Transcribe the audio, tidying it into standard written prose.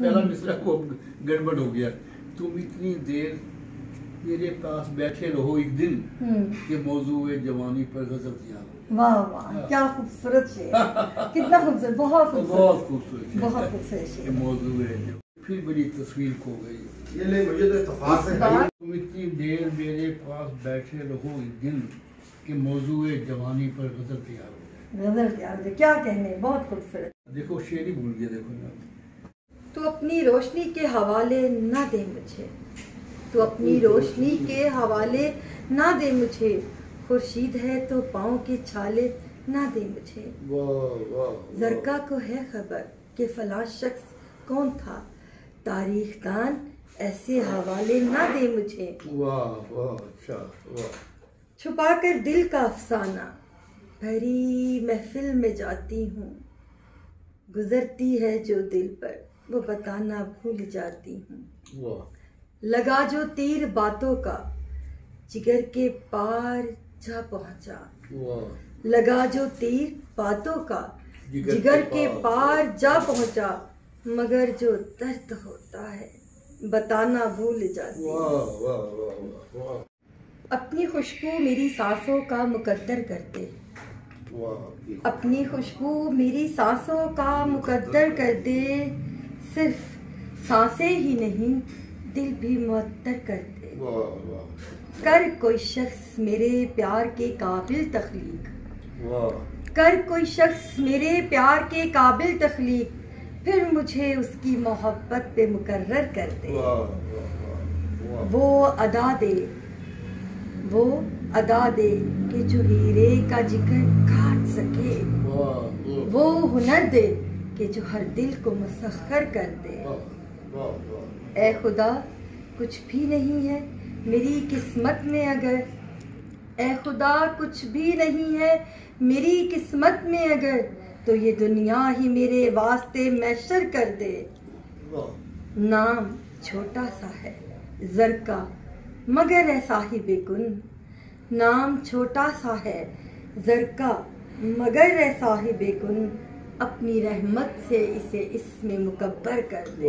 पहला मिसरा को गड़बड़ हो गया। तुम इतनी देर मेरे पास बैठे रहो एक दिन कि मौजूए जवानी पर गजब तैयार हो। वाह वाह, क्या खूबसूरत शेर, कितना खूबसूरत, बहुत खूबसूरत, बहुत खूबसूरत शेर। मौजूए फिर बड़ी तस्वीर खो गई। ये ले मुझे तो इत्तेफाक से तुम इतनी देर मेरे पास बैठे रहो एक दिन कि मौजूए जवानी पर गजब तैयार हो। गजल तैयार हो, क्या कहने, बहुत खूबसूरत। देखो शेर ही भूल गया। देखो ना, तू अपनी रोशनी के हवाले ना दे मुझे, तू अपनी रोशनी के हवाले ना दे मुझे, खुर्शीद है तो पाँव के छाले ना दे मुझे। जरका को है खबर कि फला शख्स कौन था, तारीख दान ऐसे हवाले ना दे मुझे। छुपा कर दिल का अफसाना भरी महफिल में जाती हूँ, गुजरती है जो दिल पर वो बताना भूल जाती हूँ। लगा जो तीर बातों का जिगर के पार जा पहुंचा, लगा जो तीर बातों का जिगर के पार जा पहुंचा, मगर जो दर्द होता है बताना भूल जाती हूँ। अपनी खुशबू मेरी सांसों का मुकद्दर कर दे, अपनी खुशबू मेरी सांसों का मुकद्दर कर दे, सिर्फ सांसें ही नहीं दिल भी मुअत्तर कर दे। कर कोई शख्स मेरे प्यार के काबिल तख्लीक, कर कोई शख्स मेरे प्यार के काबिल तख्लीक, फिर मुझे उसकी मोहब्बत पे मुकर्रर कर दे। वो अदा दे, वो अदा दे कि जो हीरे का जिगर काट सके, वो हुनर दे कि जो हर दिल को मुसख्खर कर दे। ए खुदा कुछ भी नहीं है मेरी किस्मत में अगर, ए खुदा कुछ भी नहीं है मेरी किस्मत में अगर, तो ये दुनिया ही मेरे वास्ते मैशर कर दे। नाम छोटा सा है ज़रका मगर है साहिबे गुन, नाम छोटा सा है ज़रका मगर है साहिबे गुन, अपनी रहमत से इसे इसमें मुकब्बर कर दे।